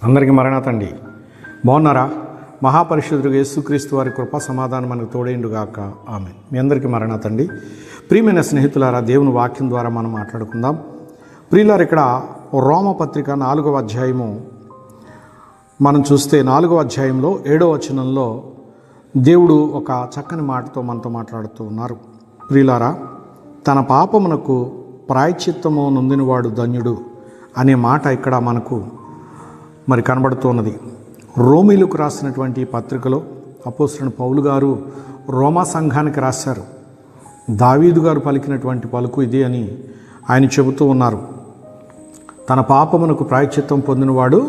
అందరికీ మరణాతండి. బాగున్నారా? మహాపరిశుద్ధుడు యేసుక్రీస్తు వారి కృపా సమాధానం మనకు తోడేండుగాక. ఆమెన్. మీ అందరికీ మరణాతండి. ప్రియమైన స్నేహితులారా, దేవుని వాక్యం ద్వారా మనం మాట్లాడుకుందాం. ప్రియులారు, ఇక్కడ రోమపత్రిక 4వ అధ్యాయము మనం చూస్తే 4వ అధ్యాయంలో 7వ వచనంలో దేవుడు ఒక చక్కని మాటతో మనతో మాట్లాడుతూ ఉన్నారు. ప్రియులారా, తన పాపమునకు ప్రాయశ్చిత్తము నొందినవాడు ధన్యుడు అనే మాట ఇక్కడ మనకు కనబడుతున్నది. రోమీలకు రాసినటువంటి పత్రికలో అపోస్తలుడైన పౌలు గారు రోమా సంఘానికి రాశారు. దావీదు గారు పలికినటువంటి పలుకు ఇది అని ఆయన చెబుతూ ఉన్నారు. తన పాపమునకు ప్రాయశ్చిత్తం పొందినవాడు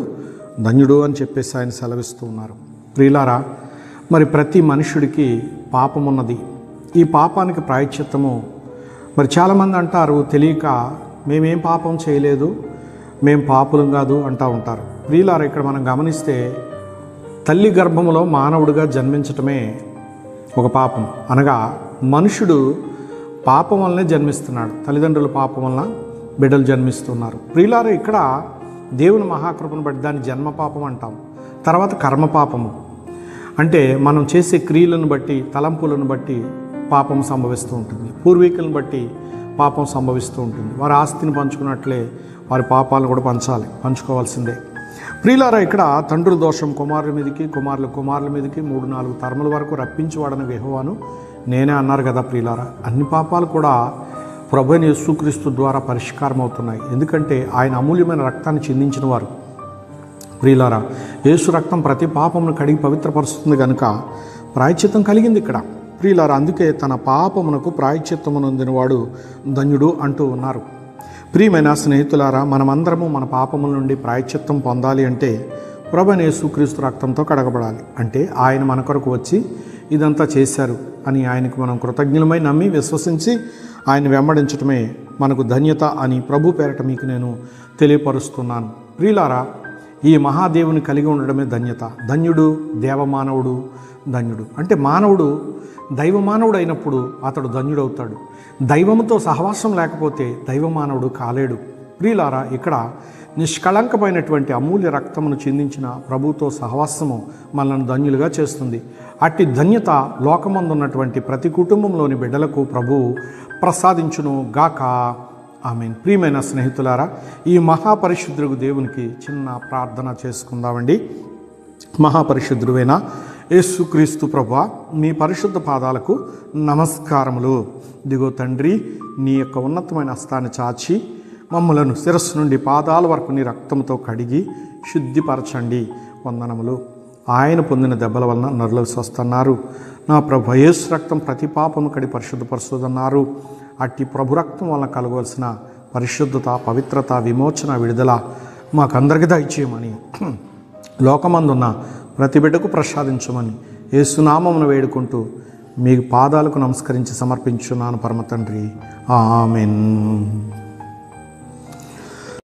ధన్యుడు అని చెప్పేసి ఆయన సెలవిస్తూ ఉన్నారు. ప్రియులారా, ప్రతి మనుషుడికి పాపం ఉన్నది. ఈ పాపానికి ప్రాయశ్చిత్తము చాలామంది అంటారు, తెలియక మేమేం పాపం చేయలేదు, మేం పాపులం కాదు అంటూ ఉంటారు. ప్రియులారా, ఇక్కడ మనం గమనిస్తే తల్లి గర్భములో మానవుడిగా జన్మించటమే ఒక పాపం. అనగా మనుషుడు పాపం వల్లనే జన్మిస్తున్నాడు. తల్లిదండ్రుల పాపం వలన బిడ్డలు జన్మిస్తున్నారు. ప్రియులారా, ఇక్కడ దేవుని మహాకృపను బట్టి దాన్ని జన్మ పాపం అంటాం. తర్వాత కర్మ పాపము అంటే మనం చేసే క్రియలను బట్టి, తలంపులను బట్టి పాపం సంభవిస్తూ ఉంటుంది. పూర్వీకులను బట్టి పాపం సంభవిస్తూ ఉంటుంది. వారి ఆస్తిని పంచుకున్నట్లే వారి పాపాలను కూడా పంచుకోవాల్సిందే. ప్రియులారా, ఇక్కడ తండ్రుల దోషం కుమారుల మీదకి, కుమారుల మీదకి 3-4 తరముల వరకు రప్పించువాడని యెహోవాను నేనే అన్నారు కదా. ప్రియులారా, అన్ని పాపాలు కూడా ప్రభువైన యేసుక్రీస్తు ద్వారా పరిష్కారం అవుతున్నాయి. ఎందుకంటే ఆయన అమూల్యమైన రక్తాన్ని చిందించిన వారు. ప్రియులారా, యేసు రక్తం ప్రతి పాపమును కడిగి పవిత్రపరుస్తుంది కనుక ప్రాయశ్చిత్తం కలిగింది ఇక్కడ. ప్రియులారా, అందుకే తన పాపమునకు ప్రాయశ్చిత్తము నొందినవాడు ధన్యుడు అంటూ ఉన్నారు. ప్రియమైన స్నేహితులారా, మనమందరము మన పాపముల నుండి ప్రాయశ్చిత్తం పొందాలి అంటే ప్రభువైన యేసుక్రీస్తు రక్తంతో కడగబడాలి. అంటే ఆయన మన కొరకు వచ్చి ఇదంతా చేశారు అని ఆయనకు మనం కృతజ్ఞులమై నమ్మి విశ్వసించి ఆయన వెంబడించటమే మనకు ధన్యత అని ప్రభు పేరట మీకు నేను తెలియపరుస్తున్నాను. ప్రియులారా, ఈ మహాదేవుని కలిగి ఉండడమే ధన్యత. ధన్యుడు దేవమానవుడు, ధన్యుడు అంటే మానవుడు దైవమానవుడు అయినప్పుడు అతడు ధన్యుడవుతాడు. దైవముతో సహవాసం లేకపోతే దైవమానవుడు కాలేడు. ప్రియులారా, ఇక్కడ నిష్కళంకమైనటువంటి అమూల్య రక్తమును చిందించిన ప్రభుతో సహవాసము మనల్ని ధన్యులుగా చేస్తుంది. అట్టి ధన్యత లోకమందున్నటువంటి ప్రతి కుటుంబంలోని బిడ్డలకు ప్రభువు ప్రసాదించును గాక. ఆమేన్. ప్రియమైన స్నేహితులారా, ఈ మహాపరిశుద్ధుడు దేవునికి చిన్న ప్రార్థన చేసుకుందామండి. మహాపరిశుద్ధుడైన యేసుక్రీస్తు ప్రభువా, మీ పరిశుద్ధ పాదాలకు నమస్కారములు. దిగో తండ్రి, నీ యొక్క ఉన్నతమైన హస్తాన్ని చాచి మమ్మలను శిరస్సు నుండి పాదాల వరకు నీ రక్తంతో కడిగి శుద్ధిపరచండి. వందనములు. ఆయన పొందిన దెబ్బల వలన నరులు స్వస్థన్నారు. నా ప్రభు యేసు రక్తం ప్రతి పాపము కడి పరిశుద్ధపరుస్తుందన్నారు. అట్టి ప్రభు రక్తం వలన కలగవలసిన పరిశుద్ధత, పవిత్రత, విమోచన, విడుదల మాకందరికీ దయచేయమని, లోకమందున్న ప్రతి బిడ్డకు ప్రసాదించమని యేసునామమును వేడుకుంటూ మీ పాదాలకు నమస్కరించి సమర్పించున్నాను పరమ తండ్రి. ఆమేన్.